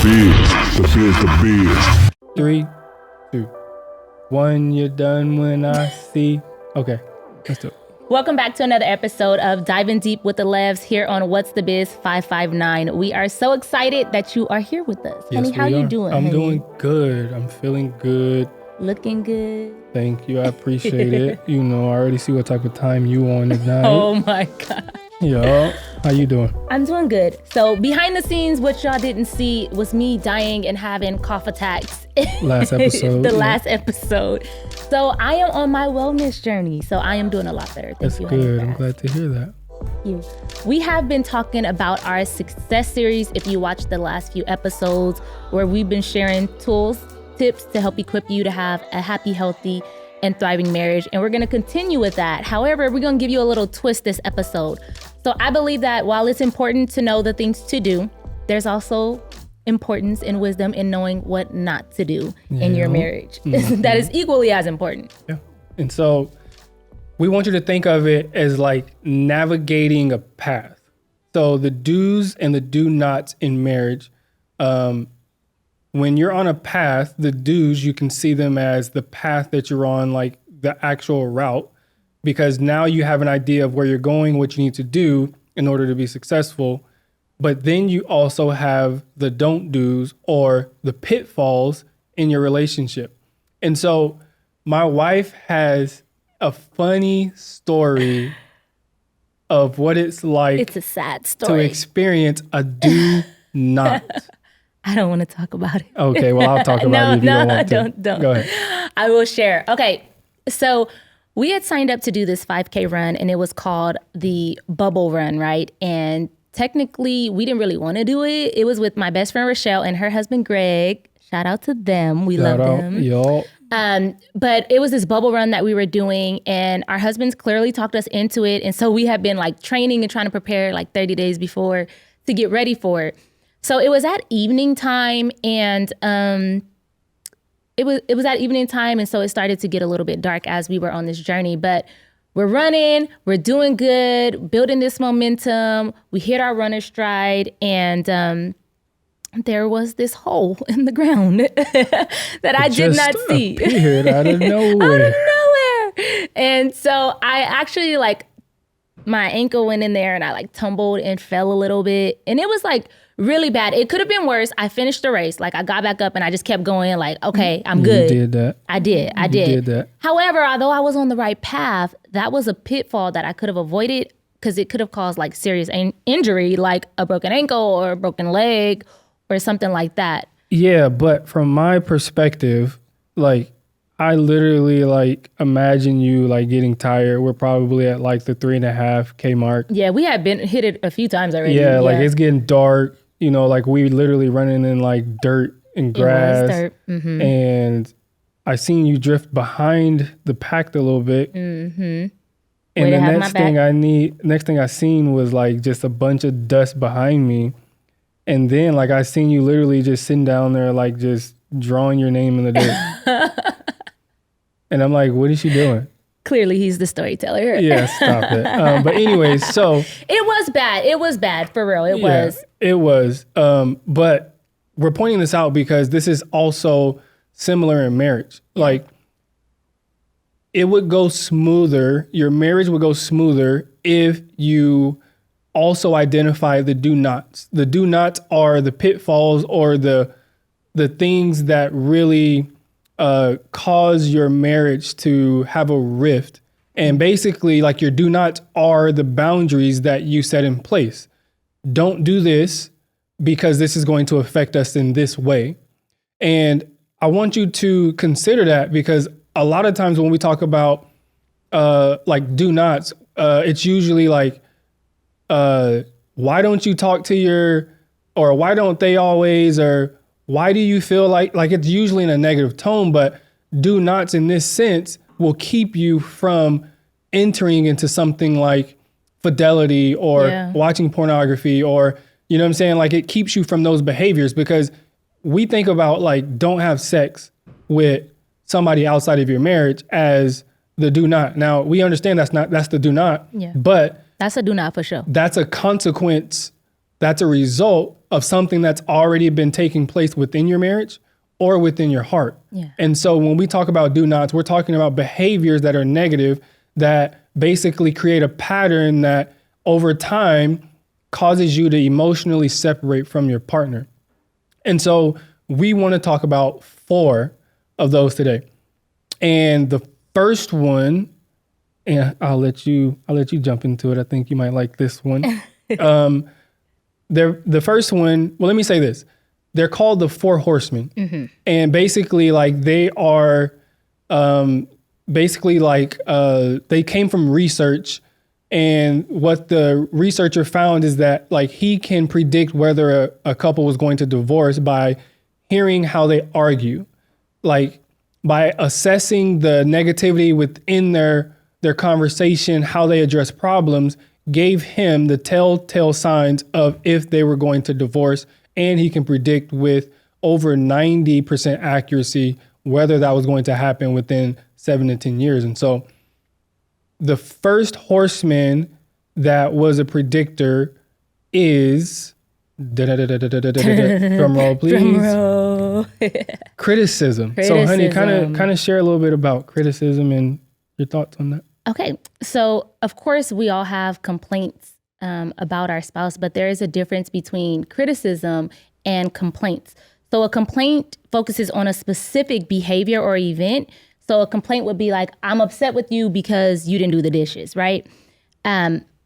The biz. 3, 2, 1. You're done when I see. Okay, let's do it. Welcome back to another episode of Diving Deep with the Levs here on What's the Biz 559. We are so excited that you are here with us. Yes, Honey, how you doing? I'm honey? doing good. I'm feeling good. Looking good. Thank you. I appreciate it. You know, I already see what type of time you on tonight. Oh my God. Yo, how you doing? I'm doing good. So behind the scenes, what y'all didn't see was me dying and having cough attacks. Last episode. Last episode. So I am on my wellness journey. So I am doing a lot better. That's good. I'm glad to hear that. Thank you. We have been talking about our success series. If you watched the last few episodes where we've been sharing tools, tips to help equip you to have a happy, healthy, and thriving marriage. And we're going to continue with that. However, we're going to give you a little twist this episode. So I believe that while it's important to know the things to do, there's also importance and wisdom in knowing what not to do in your marriage. Mm-hmm. That is equally as important. Yeah. And so we want you to think of it as like navigating a path. So the do's and the do nots in marriage, when you're on a path, the do's, you can see them as the path that you're on, like the actual route, because now you have an idea of where you're going, what you need to do in order to be successful. But then you also have the don't do's or the pitfalls in your relationship. And so my wife has a funny story of what it's like. It's a sad story. To experience a do not. I don't want to talk about it. Okay, well, I'll talk about it if you don't want to. Don't. Go ahead. I will share. Okay, so we had signed up to do this 5K run, and it was called the Bubble Run, right? And technically, we didn't really want to do it. It was with my best friend, Rochelle, and her husband, Greg. Shout out to them. We love them. Yo. But it was this bubble run that we were doing, and our husbands clearly talked us into it. And so we had been like training and trying to prepare like 30 days before to get ready for it. So it was at evening time, and it was at evening time, and so it started to get a little bit dark as we were on this journey. But we're running, we're doing good, building this momentum. We hit our runner stride, and there was this hole in the ground that I did not see. Appeared out of nowhere. Out of nowhere. And so I actually my ankle went in there, and I tumbled and fell a little bit, and it was really bad. It could have been worse. I finished the race. I got back up and I just kept going okay, I'm good. You did that. I did. You did that. However, although I was on the right path, that was a pitfall that I could have avoided because it could have caused serious injury, like a broken ankle or a broken leg or something like that. Yeah, but from my perspective, I literally imagine you getting tired. We're probably at the 3.5K mark. Yeah, we had been hit it a few times already. Yeah, it's getting dark. We literally running in dirt and grass. It was dirt. Mm-hmm. And I seen you drift behind the pack a little bit. Mm-hmm. And the next thing I seen was just a bunch of dust behind me. And then I seen you literally just sitting down there just drawing your name in the dirt. And I'm like, what is she doing? Clearly, he's the storyteller. Yeah, stop it. But anyways, so it was bad. It was bad for real. It was. But we're pointing this out because this is also similar in marriage. It would go smoother. Your marriage would go smoother if you also identify the do nots. The do nots are the pitfalls or the things that really cause your marriage to have a rift. And basically, your do nots are the boundaries that you set in place. Don't do this because this is going to affect us in this way. And I want you to consider that because a lot of times when we talk about do nots, it's usually why don't you talk to or why don't they always, or why do you feel like it's usually in a negative tone, but do nots in this sense will keep you from entering into something like fidelity or watching pornography or, you know what I'm saying? It keeps you from those behaviors because we think about don't have sex with somebody outside of your marriage as the do not. Now we understand that's the do not, but that's a do not for sure. That's a consequence. That's a result of something that's already been taking place within your marriage or within your heart. Yeah. And so when we talk about do nots, we're talking about behaviors that are negative that basically create a pattern that over time causes you to emotionally separate from your partner. And so we want to talk about 4 of those today. And the first one, and I'll let you jump into it. I think you might like this one. The first one, well, let me say this. They're called the 4 horsemen. Mm-hmm. And basically like they are they came from research. And what the researcher found is that like he can predict whether a couple was going to divorce by hearing how they argue, like by assessing the negativity within their conversation, how they address problems, gave him the telltale signs of if they were going to divorce. And he can predict with over 90% accuracy whether that was going to happen within 7 to 10 years. And so the first horseman that was a predictor is drum roll, please. Drum roll. Criticism. So, honey, kind of share a little bit about criticism and your thoughts on that. Okay, so of course we all have complaints about our spouse, but there is a difference between criticism and complaints. So a complaint focuses on a specific behavior or event. So a complaint would be like, I'm upset with you because you didn't do the dishes, right?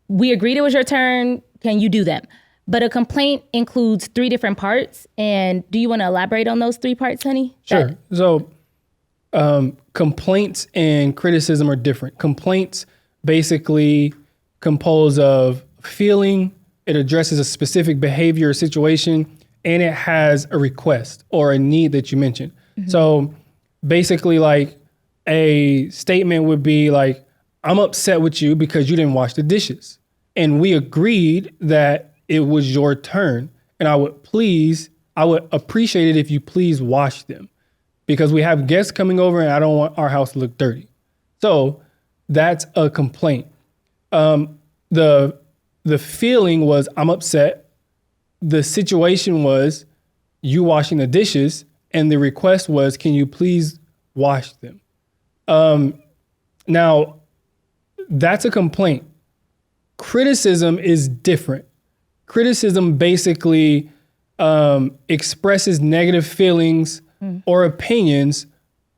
We agreed it was your turn. Can you do them? But a complaint includes 3 different parts. And do you want to elaborate on those 3 parts, honey? Sure. So complaints and criticism are different. Complaints basically compose of feeling, it addresses a specific behavior or situation, and it has a request or a need that you mentioned. Mm-hmm. So basically like a statement would be like, I'm upset with you because you didn't wash the dishes. And we agreed that it was your turn. And I would appreciate it if you please wash them because we have guests coming over and I don't want our house to look dirty. So that's a complaint. The feeling was I'm upset. The situation was you washing the dishes. And the request was, can you please wash them? Now, that's a complaint. Criticism is different. Criticism basically expresses negative feelings or opinions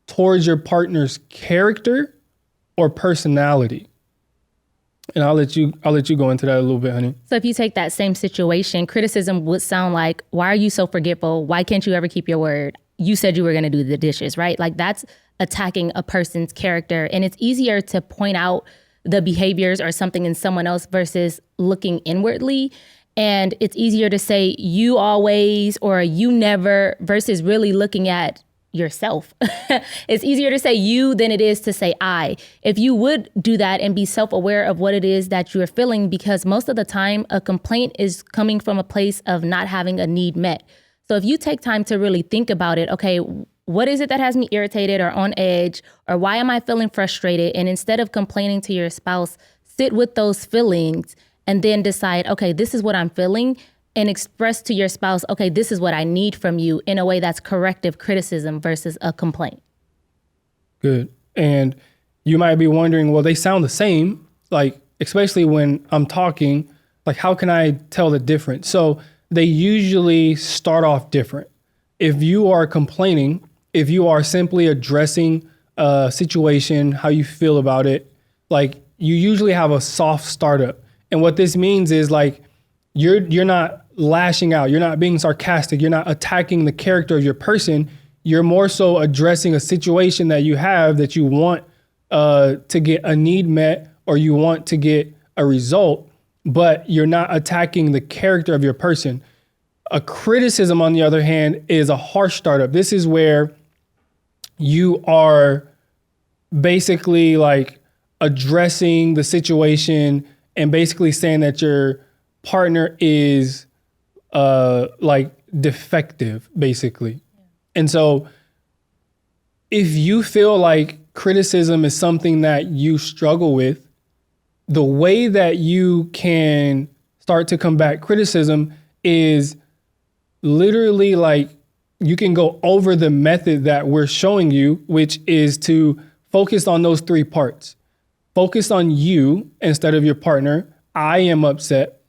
towards your partner's character or personality. And I'll let you go into that a little bit, honey. So if you take that same situation, criticism would sound like, why are you so forgetful? Why can't you ever keep your word? You said you were going to do the dishes, right? Like that's attacking a person's character. And it's easier to point out the behaviors or something in someone else versus looking inwardly. And it's easier to say you always or you never versus really looking at yourself. It's easier to say you than it is to say I. If you would do that and be self-aware of what it is that you're feeling, because most of the time a complaint is coming from a place of not having a need met. So if you take time to really think about it, okay, what is it that has me irritated or on edge, or why am I feeling frustrated? And instead of complaining to your spouse, sit with those feelings and then decide, okay, this is what I'm feeling, and express to your spouse, okay, this is what I need from you in a way that's corrective criticism versus a complaint. Good. And you might be wondering, well, they sound the same, like, especially when I'm talking, like, how can I tell the difference? So they usually start off different. If you are complaining, if you are simply addressing a situation, how you feel about it, like you usually have a soft startup. And what this means is like, you're not lashing out. You're not being sarcastic. You're not attacking the character of your person. You're more so addressing a situation that you have that you want to get a need met or you want to get a result, but you're not attacking the character of your person. A criticism, on the other hand, is a harsh startup. This is where you are basically like addressing the situation and basically saying that your partner is like defective, basically. Yeah. And so if you feel like criticism is something that you struggle with, the way that you can start to combat criticism is literally like you can go over the method that we're showing you, which is to focus on those 3 parts. Focus on you instead of your partner. I am upset.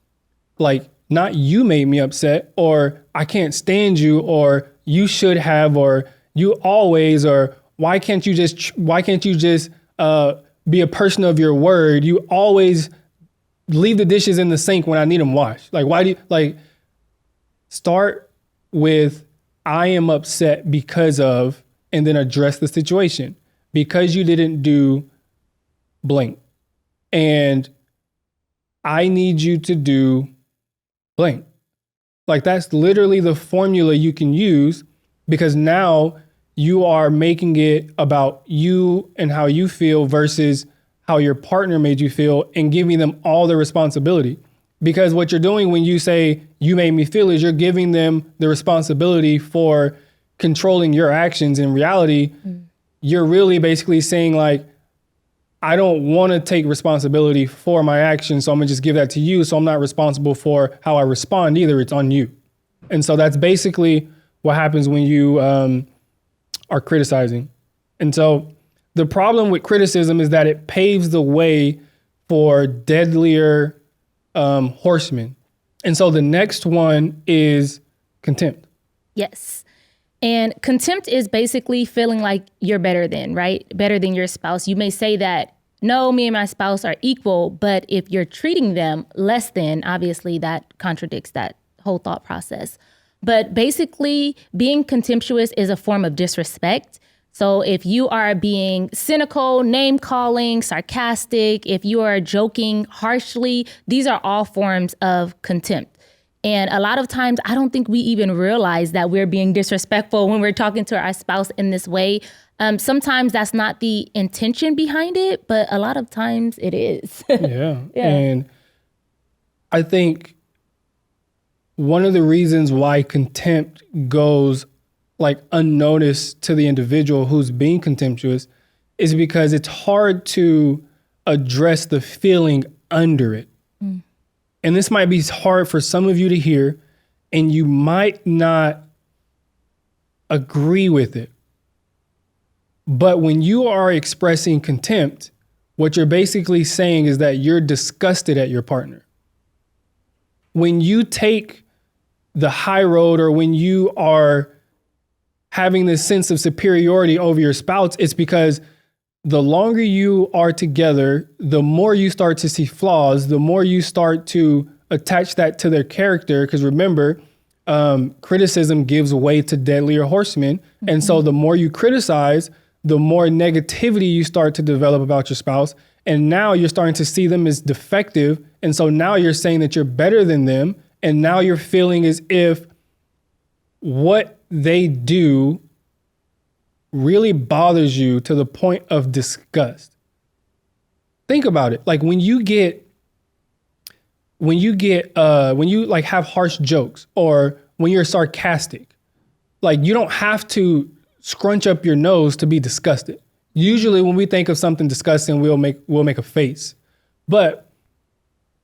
Like, not you made me upset, or I can't stand you, or you should have, or you always, or why can't you just be a person of your word? You always leave the dishes in the sink when I need them washed. Like, why do you, like, start with I am upset because of, and then address the situation. Because you didn't do blank. And I need you to do blank. Like, that's literally the formula you can use, because now you are making it about you and how you feel versus how your partner made you feel, and giving them all the responsibility. Because what you're doing when you say you made me feel is you're giving them the responsibility for controlling your actions. In reality, you're really basically saying like, I don't want to take responsibility for my actions, so I'm gonna just give that to you. So I'm not responsible for how I respond either. It's on you. And so that's basically what happens when you are criticizing. And so the problem with criticism is that it paves the way for deadlier horsemen. And so the next one is contempt. Yes. And contempt is basically feeling like you're better than, right? Better than your spouse. You may say that, no, me and my spouse are equal, but if you're treating them less than, obviously that contradicts that whole thought process. But basically, being contemptuous is a form of disrespect. So if you are being cynical, name calling, sarcastic, if you are joking harshly, these are all forms of contempt. And a lot of times, I don't think we even realize that we're being disrespectful when we're talking to our spouse in this way. Sometimes that's not the intention behind it, but a lot of times it is. Yeah. And I think one of the reasons why contempt goes like unnoticed to the individual who's being contemptuous is because it's hard to address the feeling under it. And this might be hard for some of you to hear, and you might not agree with it. But when you are expressing contempt, what you're basically saying is that you're disgusted at your partner. When you take the high road, or when you are having this sense of superiority over your spouse, it's because the longer you are together, the more you start to see flaws, the more you start to attach that to their character. Because remember, criticism gives way to deadlier horsemen. Mm-hmm. And so the more you criticize, the more negativity you start to develop about your spouse. And now you're starting to see them as defective. And so now you're saying that you're better than them. And now you're feeling as if what they do really bothers you to the point of disgust. Think about it. Like when you like have harsh jokes, or when you're sarcastic, like you don't have to scrunch up your nose to be disgusted. Usually when we think of something disgusting, we'll make a face. But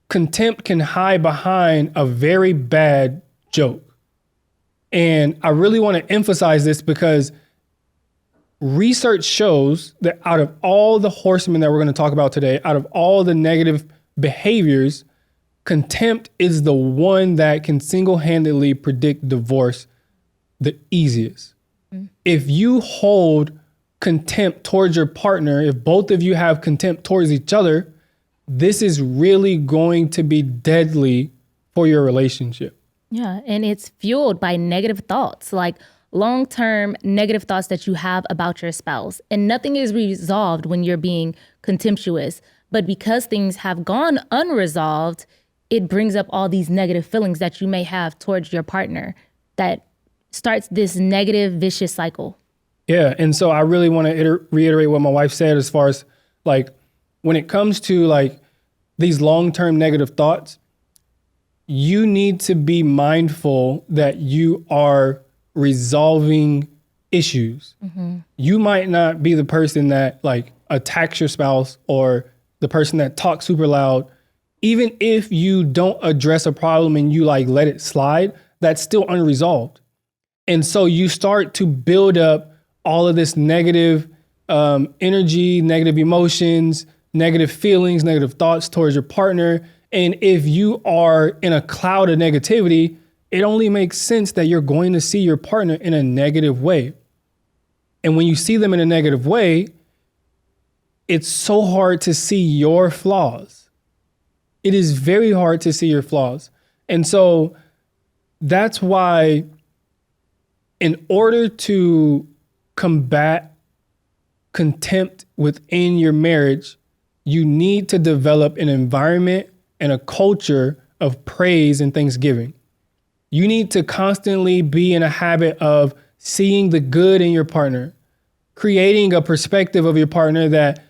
contempt can hide behind a very bad joke. And I really want to emphasize this because research shows that out of all the horsemen that we're going to talk about today, out of all the negative behaviors, contempt is the one that can single-handedly predict divorce the easiest. Mm. If you hold contempt towards your partner, if both of you have contempt towards each other, this is really going to be deadly for your relationship. Yeah, and it's fueled by negative thoughts, like long-term negative thoughts that you have about your spouse. And nothing is resolved when you're being contemptuous. But because things have gone unresolved, it brings up all these negative feelings that you may have towards your partner that starts this negative, vicious cycle. Yeah, and so I really want to reiterate what my wife said as far as like when it comes to like these long-term negative thoughts, you need to be mindful that you are resolving issues. Mm-hmm. You might not be the person that like attacks your spouse or the person that talks super loud. Even if you don't address a problem and you like let it slide, that's still unresolved. And so you start to build up all of this negative energy, negative emotions, negative feelings, negative thoughts towards your partner. And if you are in a cloud of negativity, it only makes sense that you're going to see your partner in a negative way. And when you see them in a negative way, it's so hard to see your flaws. It is very hard to see your flaws. And so that's why, in order to combat contempt within your marriage, you need to develop an environment and a culture of praise and thanksgiving. You need to constantly be in a habit of seeing the good in your partner, creating a perspective of your partner that,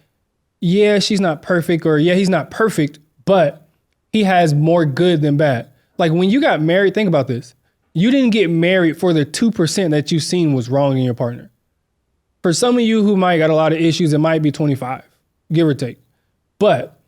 yeah, she's not perfect, or yeah, he's not perfect, but he has more good than bad. Like when you got married, think about this. You didn't get married for the 2% that you've seen was wrong in your partner. For some of you who might got a lot of issues, it might be 25, give or take. But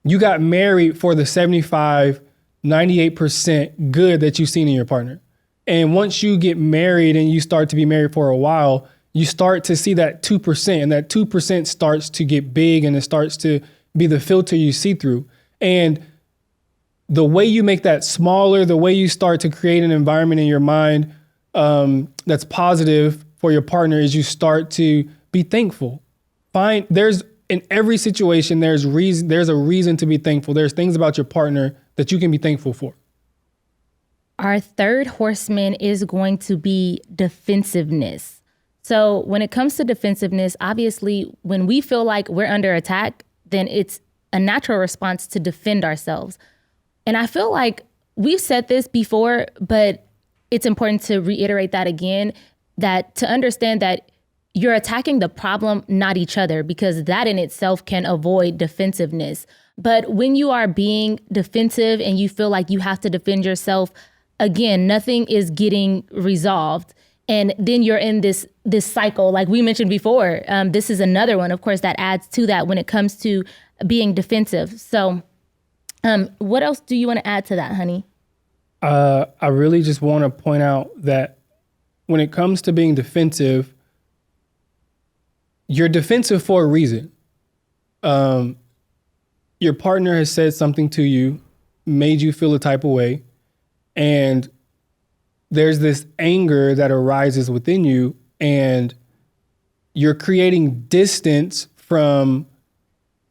you got married for the 75, 98% good that you've seen in your partner. And once you get married and you start to be married for a while, you start to see that 2%, and that 2% starts to get big, and it starts to be the filter you see through. And the way you make that smaller, the way you start to create an environment in your mind that's positive for your partner, is you start to be thankful. In every situation, there's a reason to be thankful. There's things about your partner that you can be thankful for. Our third horseman is going to be defensiveness. So when it comes to defensiveness, obviously, when we feel like we're under attack, then it's a natural response to defend ourselves. And I feel like we've said this before, but it's important to reiterate that again, that to understand that you're attacking the problem, not each other, because that in itself can avoid defensiveness. But when you are being defensive and you feel like you have to defend yourself, again, nothing is getting resolved. And then you're in this cycle, like we mentioned before. This is another one, of course, that adds to that when it comes to being defensive. So what else do you want to add to that, honey? I really just want to point out that when it comes to being defensive, you're defensive for a reason. Your partner has said something to you, made you feel a type of way, and there's this anger that arises within you, and you're creating distance from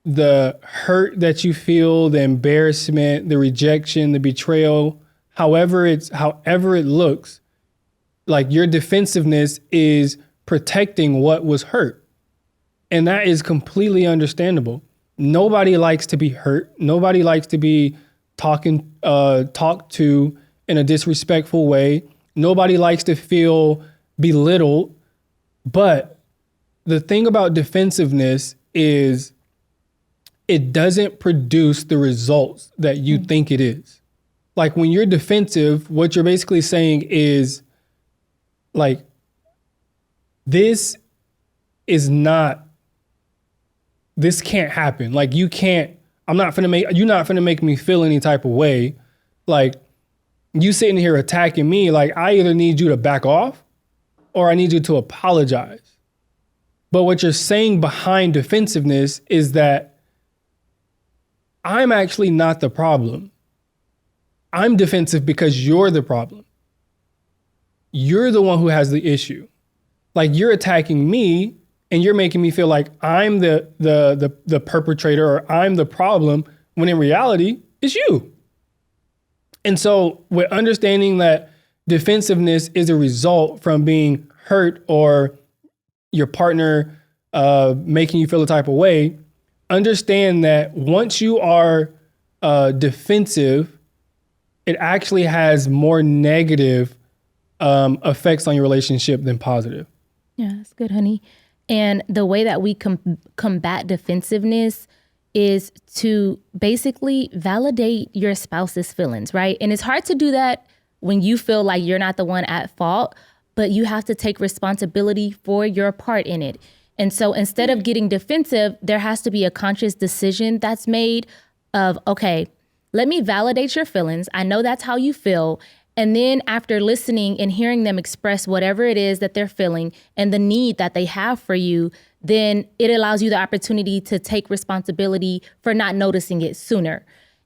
the hurt that you feel, the embarrassment, the rejection, the betrayal, however it looks. Like your defensiveness is protecting what was hurt. And that is completely understandable. Nobody likes to be hurt. Nobody likes to be talked to in a disrespectful way. Nobody likes to feel belittled. But the thing about defensiveness is it doesn't produce the results that you think it is. Like when you're defensive, what you're basically saying is like, this can't happen. Like you're not finna make me feel any type of way. Like you sitting here attacking me, like I either need you to back off or I need you to apologize. But what you're saying behind defensiveness is that I'm actually not the problem. I'm defensive because you're the problem. You're the one who has the issue. Like you're attacking me and you're making me feel like I'm the perpetrator or I'm the problem, when in reality, it's you. And so with understanding that defensiveness is a result from being hurt or your partner making you feel a type of way, understand that once you are defensive, it actually has more negative effects on your relationship than positive. Yeah, that's good, honey. And the way that we combat defensiveness is to basically validate your spouse's feelings, right? And it's hard to do that when you feel like you're not the one at fault, but you have to take responsibility for your part in it. And so instead of getting defensive, there has to be a conscious decision that's made of, okay, let me validate your feelings. I know that's how you feel. And then after listening and hearing them express whatever it is that they're feeling and the need that they have for you, then it allows you the opportunity to take responsibility for not noticing it sooner.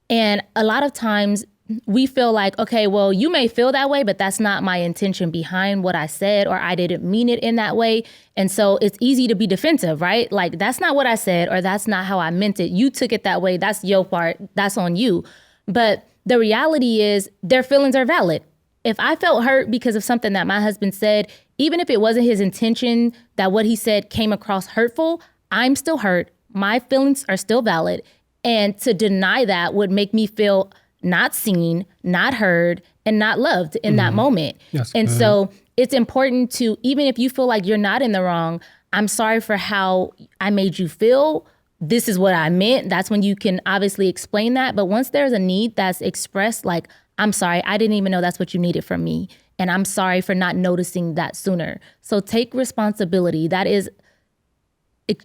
And a lot of times we feel like, okay, well, you may feel that way, but that's not my intention behind what I said, or I didn't mean it in that way. And so it's easy to be defensive, right? Like, that's not what I said, or that's not how I meant it. You took it that way. That's your part. That's on you. But the reality is their feelings are valid. If I felt hurt because of something that my husband said, even if it wasn't his intention that what he said came across hurtful, I'm still hurt. My feelings are still valid. And to deny that would make me feel not seen, not heard, and not loved in that moment. And so it's important to, even if you feel like you're not in the wrong, I'm sorry for how I made you feel. This is what I meant. That's when you can obviously explain that. But once there's a need that's expressed, like, I'm sorry, I didn't even know that's what you needed from me. And I'm sorry for not noticing that sooner. So take responsibility. That is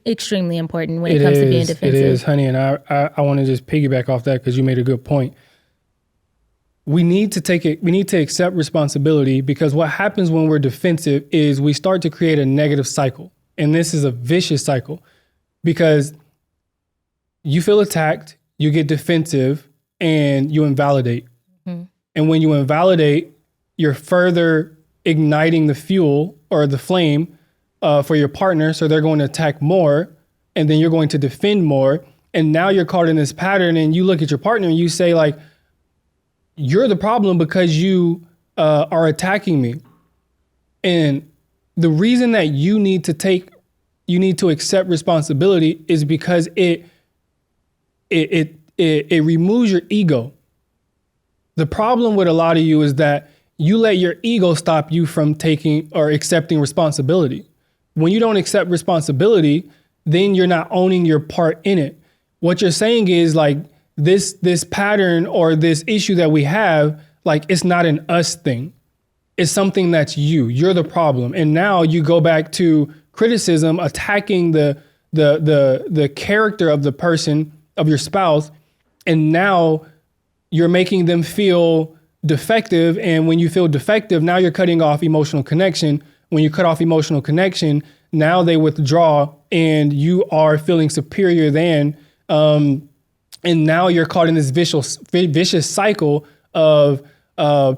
extremely important when it comes to being defensive. It is, honey. And I want to just piggyback off that because you made a good point. We need to take it. We need to accept responsibility, because what happens when we're defensive is we start to create a negative cycle. And this is a vicious cycle, because you feel attacked, you get defensive, and you invalidate. And when you invalidate, you're further igniting the fuel or the flame for your partner. So they're going to attack more, and then you're going to defend more. And now you're caught in this pattern, and you look at your partner and you say, like, you're the problem because you are attacking me. And the reason that you need to accept responsibility is because it removes your ego. The problem with a lot of you is that you let your ego stop you from taking or accepting responsibility. When you don't accept responsibility, then you're not owning your part in it. What you're saying is, like, this pattern or this issue that we have, like, it's not an us thing. It's something that's you. You're the problem. And now you go back to criticism, attacking the character of the person, of your spouse, and now you're making them feel defective. And when you feel defective, now you're cutting off emotional connection. When you cut off emotional connection, now they withdraw and you are feeling superior than, and now you're caught in this vicious cycle of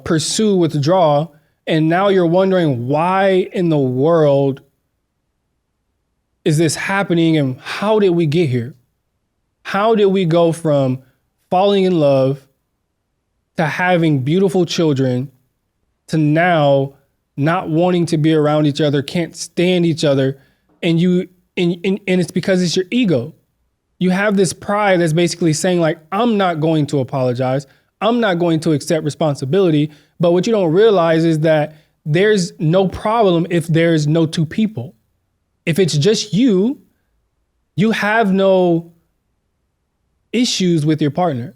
pursue, withdraw. And now you're wondering, why in the world is this happening? And how did we get here? How did we go from falling in love to having beautiful children to now not wanting to be around each other, can't stand each other? And it's because it's your ego. You have this pride that's basically saying, like, I'm not going to apologize. I'm not going to accept responsibility. But what you don't realize is that there's no problem if there's no two people. If it's just you, you have no issues with your partner.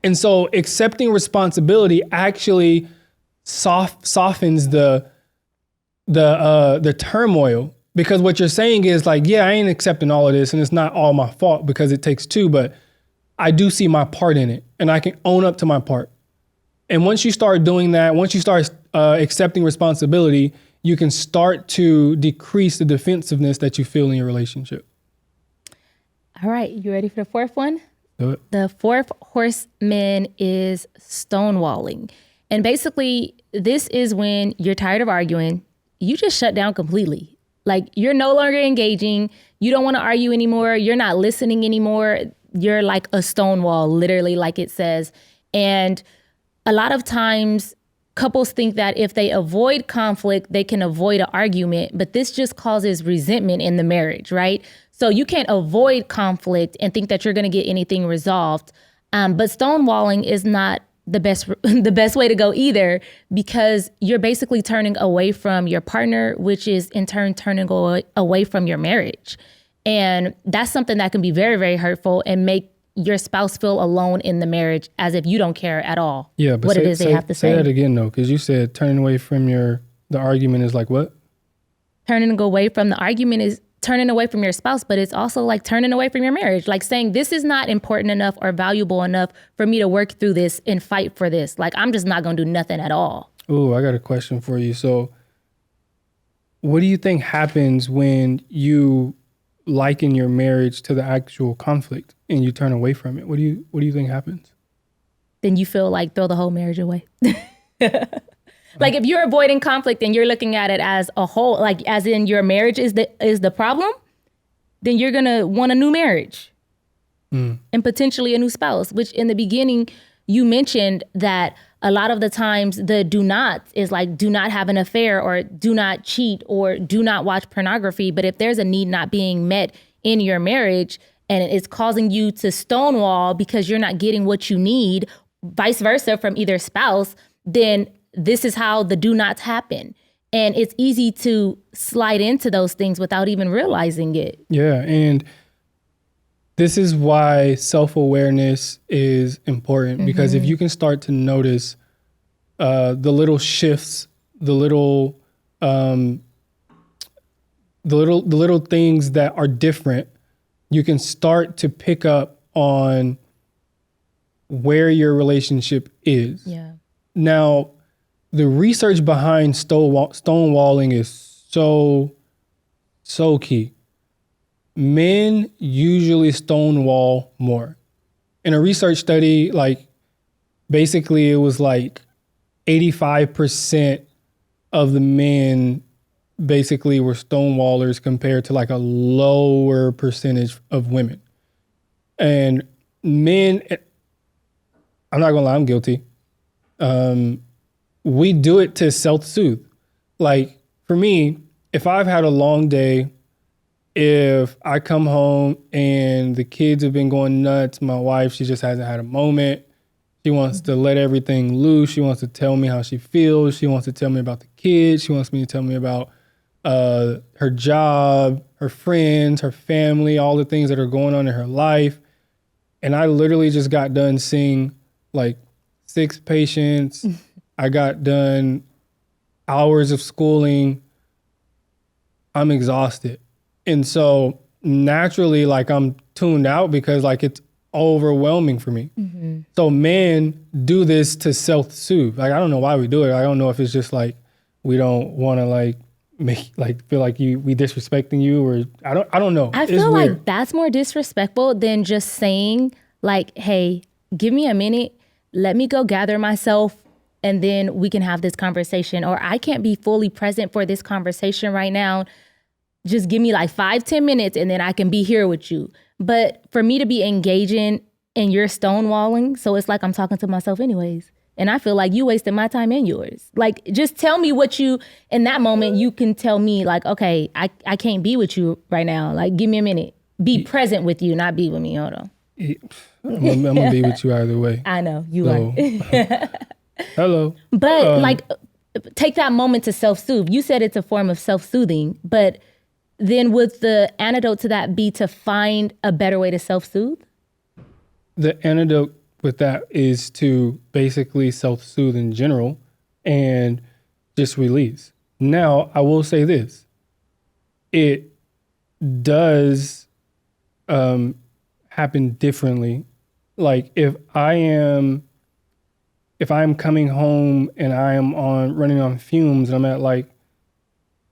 And so accepting responsibility actually softens the turmoil. Because what you're saying is, like, yeah, I ain't accepting all of this, and it's not all my fault because it takes two, but I do see my part in it, and I can own up to my part. And once you start doing that, once you start accepting responsibility, you can start to decrease the defensiveness that you feel in your relationship. All right, you ready for the fourth one? Do it. The fourth horseman is stonewalling. And basically, this is when you're tired of arguing, you just shut down completely. Like, you're no longer engaging. You don't want to argue anymore. You're not listening anymore. You're like a stonewall, literally, like it says. And a lot of times couples think that if they avoid conflict, they can avoid an argument, but this just causes resentment in the marriage, right? So you can't avoid conflict and think that you're going to get anything resolved. But stonewalling is not the best way to go either, because you're basically turning away from your partner, which is in turn turning away from your marriage. And that's something that can be very, very hurtful and make your spouse feel alone in the marriage, as if you don't care at all but what it is they have to say. Say that again, though, because you said turning away from the argument is like what? Turning away from the argument is turning away from your spouse, but it's also like turning away from your marriage. Like saying, this is not important enough or valuable enough for me to work through this and fight for this. Like, I'm just not going to do nothing at all. Ooh, I got a question for you. So what do you think happens when you liken your marriage to the actual conflict and you turn away from it? What do you think happens? Then you feel like throw the whole marriage away. Like if you're avoiding conflict and you're looking at it as a whole, like as in your marriage is the problem, then you're gonna want a new marriage and potentially a new spouse, which in the beginning you mentioned that a lot of the times the do not is like do not have an affair or do not cheat or do not watch pornography. But if there's a need not being met in your marriage and it's causing you to stonewall because you're not getting what you need, vice versa from either spouse, then this is how the do nots happen. And it's easy to slide into those things without even realizing it. Yeah. And this is why self-awareness is important, because if you can start to notice the little shifts, the little things that are different, you can start to pick up on where your relationship is. Yeah. Now, the research behind stonewalling is so key. Men usually stonewall more. In a research study, like basically it was like 85% of the men basically were stonewallers compared to like a lower percentage of women. And men, I'm not gonna lie, I'm guilty. We do it to self-soothe. Like for me, if I've had a long day, if I come home and the kids have been going nuts, my wife, she just hasn't had a moment. She wants to let everything loose. She wants to tell me how she feels. She wants to tell me about the kids. She wants me to tell me about her job, her friends, her family, all the things that are going on in her life. And I literally just got done seeing like 6 patients. I got done hours of schooling. I'm exhausted. And so naturally, like I'm tuned out because like it's overwhelming for me. So men do this to self-soothe. Like, I don't know why we do it. I don't know if it's just like, we don't want to like make, like feel like we disrespecting you, or I don't know. I feel like that's more disrespectful than just saying like, hey, give me a minute. Let me go gather myself. And then we can have this conversation, or I can't be fully present for this conversation right now. Just give me like 5-10 minutes and then I can be here with you. But for me to be engaging in your stonewalling, so it's like I'm talking to myself anyways. And I feel like you wasted my time and yours. Like, just tell me what you, in that moment, you can tell me like, okay, I can't be with you right now. Like, give me a minute. Be present with you, not be with me. Hold on. I'm gonna be with you either way. I know, you are. Hello. But like, take that moment to self-soothe. You said it's a form of self-soothing, but then would the antidote to that be to find a better way to self-soothe? The antidote with that is to basically self-soothe in general and just release. Now, I will say this. It does happen differently. Like if I'm coming home and I am running on fumes and I'm at like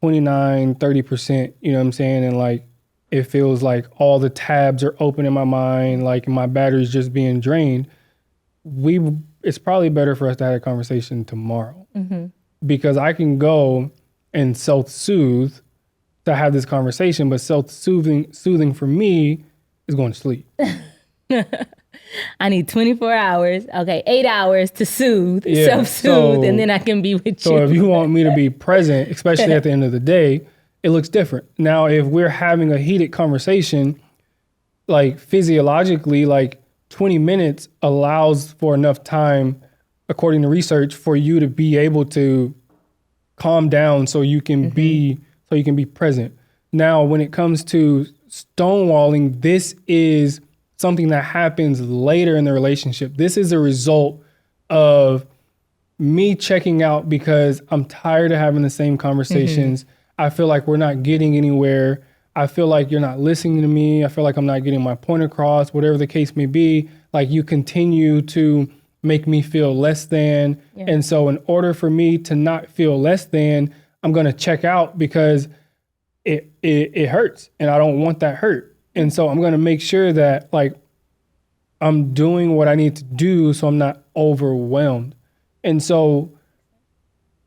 29, 30%, you know what I'm saying? And like, it feels like all the tabs are open in my mind, like my battery's just being drained. It's probably better for us to have a conversation tomorrow, because I can go and self-soothe to have this conversation, but soothing for me is going to sleep. I need 24 hours, 8 hours to self-soothe, and then I can be with you. So if you want me to be present, especially at the end of the day, it looks different. Now, if we're having a heated conversation, like physiologically, like 20 minutes allows for enough time, according to research, for you to be able to calm down so you can be present. Now, when it comes to stonewalling, this is something that happens later in the relationship. This is a result of me checking out because I'm tired of having the same conversations. I feel like we're not getting anywhere. I feel like you're not listening to me. I feel like I'm not getting my point across, whatever the case may be. Like you continue to make me feel less than. Yeah. And so in order for me to not feel less than, I'm going to check out because it hurts and I don't want that hurt. And so I'm going to make sure that like I'm doing what I need to do so I'm not overwhelmed. And so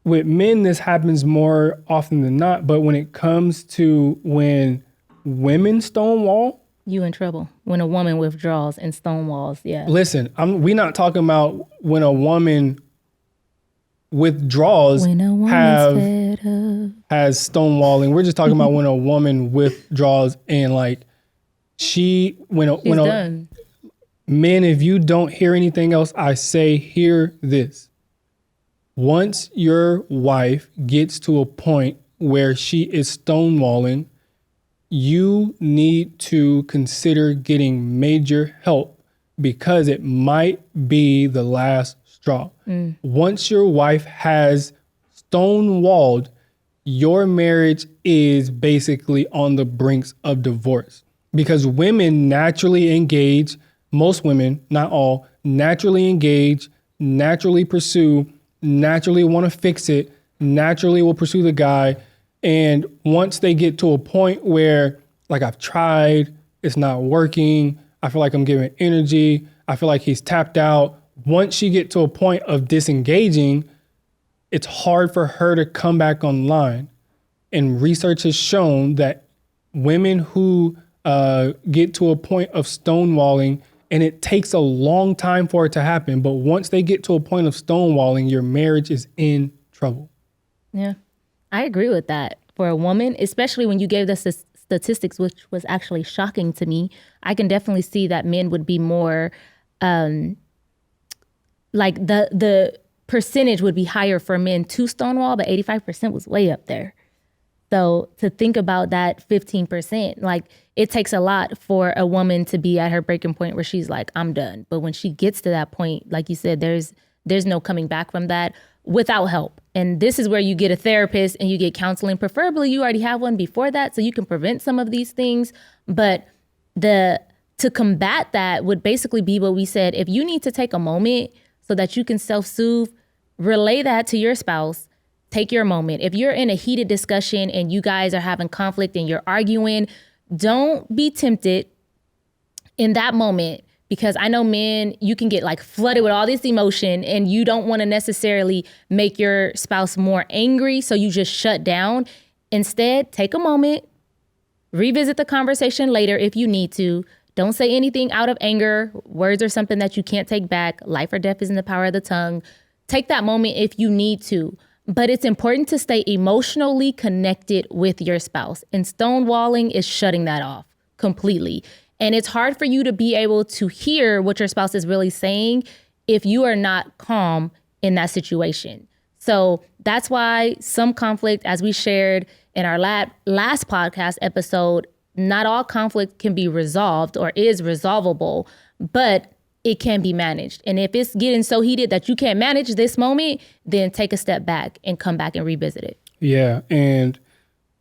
with men, this happens more often than not. But when it comes to when women stonewall, you in trouble. When a woman withdraws and stonewalls, yeah. Listen, we're not talking about when a woman withdraws when a has stonewalling. We're just talking about when a woman withdraws and like she's done. Men, if you don't hear anything else I say, hear this. Once your wife gets to a point where she is stonewalling, you need to consider getting major help because it might be the last straw. Once your wife has stonewalled, your marriage is basically on the brinks of divorce because women naturally engage, most women, not all, naturally engage, naturally pursue, naturally want to fix it, naturally will pursue the guy. And once they get to a point where like I've tried, it's not working, I feel like I'm giving energy, I feel like he's tapped out. Once you get to a point of disengaging, it's hard for her to come back online. And research has shown that women who get to a point of stonewalling, and it takes a long time for it to happen, but once they get to a point of stonewalling, your marriage is in trouble. Yeah, I agree with that. For a woman, especially when you gave us the statistics, which was actually shocking to me, I can definitely see that men would be more, like the percentage would be higher for men to stonewall, but 85% was way up there. So to think about that 15%, like it takes a lot for a woman to be at her breaking point where she's like, I'm done. But when she gets to that point, like you said, there's no coming back from that without help. And this is where you get a therapist and you get counseling. Preferably you already have one before that so you can prevent some of these things. But to combat that would basically be what we said. If you need to take a moment so that you can self-soothe, relay that to your spouse. Take your moment. If you're in a heated discussion and you guys are having conflict and you're arguing, don't be tempted in that moment, because I know men, you can get like flooded with all this emotion and you don't want to necessarily make your spouse more angry. So you just shut down. Instead, take a moment, revisit the conversation later if you need to. Don't say anything out of anger. Words are something that you can't take back. Life or death is in the power of the tongue. Take that moment if you need to. But it's important to stay emotionally connected with your spouse. And stonewalling is shutting that off completely. And it's hard for you to be able to hear what your spouse is really saying if you are not calm in that situation. So that's why some conflict, as we shared in our last podcast episode, not all conflict can be resolved or is resolvable, but it can be managed. And if it's getting so heated that you can't manage this moment, then take a step back and come back and revisit it. Yeah. And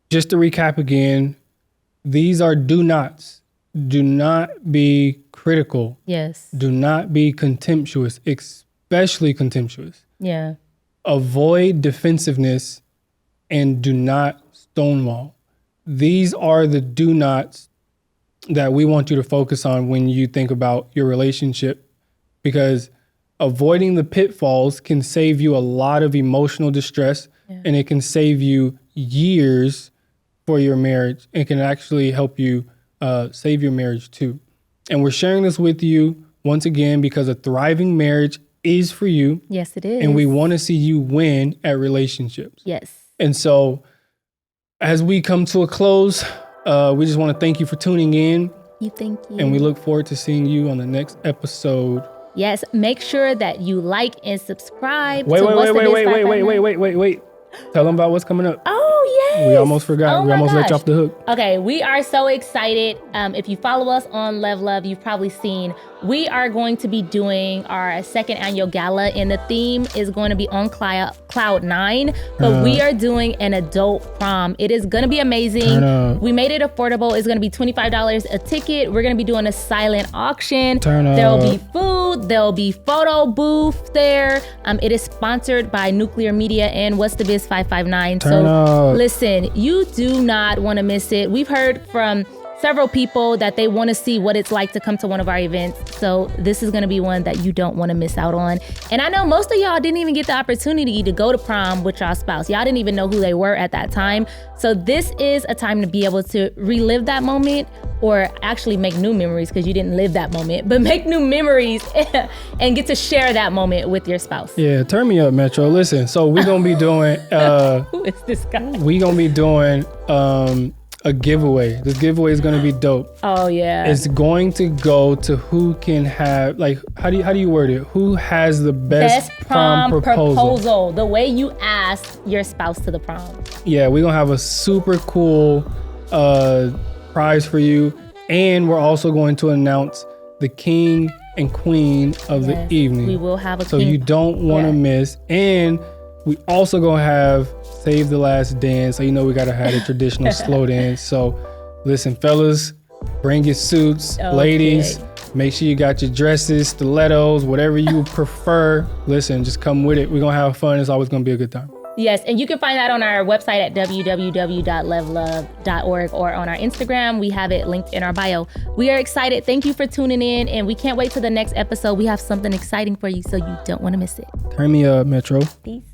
just to recap again, these are do nots. Do not be critical. Yes. Do not be contemptuous, especially contemptuous. Yeah. Avoid defensiveness and do not stonewall. These are the do nots that we want you to focus on when you think about your relationship, because avoiding the pitfalls can save you a lot of emotional distress, and it can save you years for your marriage. It can actually help you save your marriage too. And we're sharing this with you once again because a thriving marriage is for you. Yes, it is. And we want to see you win at relationships. Yes. And so as we come to a close, we just want to thank you for tuning in. Thank you. And we look forward to seeing you on the next episode. Yes, make sure that you like and subscribe. Wait. Tell them about what's coming up. Oh, yes. We almost forgot. We almost let you off the hook. Okay, we are so excited. If you follow us on Love, you've probably seen We are going to be doing our second annual gala, and the theme is going to be on Cloud 9, but we are doing an adult prom. It is going to be amazing. We made it affordable. It's going to be $25 a ticket. We're going to be doing a silent auction. There'll be food. There'll be photo booth there. It is sponsored by Nuclear Media and What's the Biz 559. So listen, you do not want to miss it. We've heard from several people that they want to see what it's like to come to one of our events. So this is going to be one that you don't want to miss out on. And I know most of y'all didn't even get the opportunity to go to prom with y'all spouse. Y'all didn't even know who they were at that time. So this is a time to be able to relive that moment, or actually make new memories because you didn't live that moment, but make new memories and get to share that moment with your spouse. Yeah, turn me up, Metro. Listen, so we're going to be doing... Who is this guy? We're going to be doing... a giveaway. This giveaway is going to be dope. Oh yeah. It's going to go to who can have, like, how do you word it? Who has the best prom proposal? The way you ask your spouse to the prom. Yeah, we're going to have a super cool prize for you. And we're also going to announce the king and queen of the evening. We will have a so king. You don't want to miss. And we also going to have Save the Last Dance. So you know we gotta have a traditional slow dance. So listen, fellas, bring your suits. Okay. Ladies, make sure you got your dresses, stilettos, whatever you prefer. Listen, just come with it. We're gonna have fun. It's always gonna be a good time. Yes, and you can find that on our website at www.levlove.org or on our Instagram. We have it linked in our bio. We are excited. Thank you for tuning in, and we can't wait till the next episode. We have something exciting for you, so you don't want to miss it. Turn me up, Metro. Peace.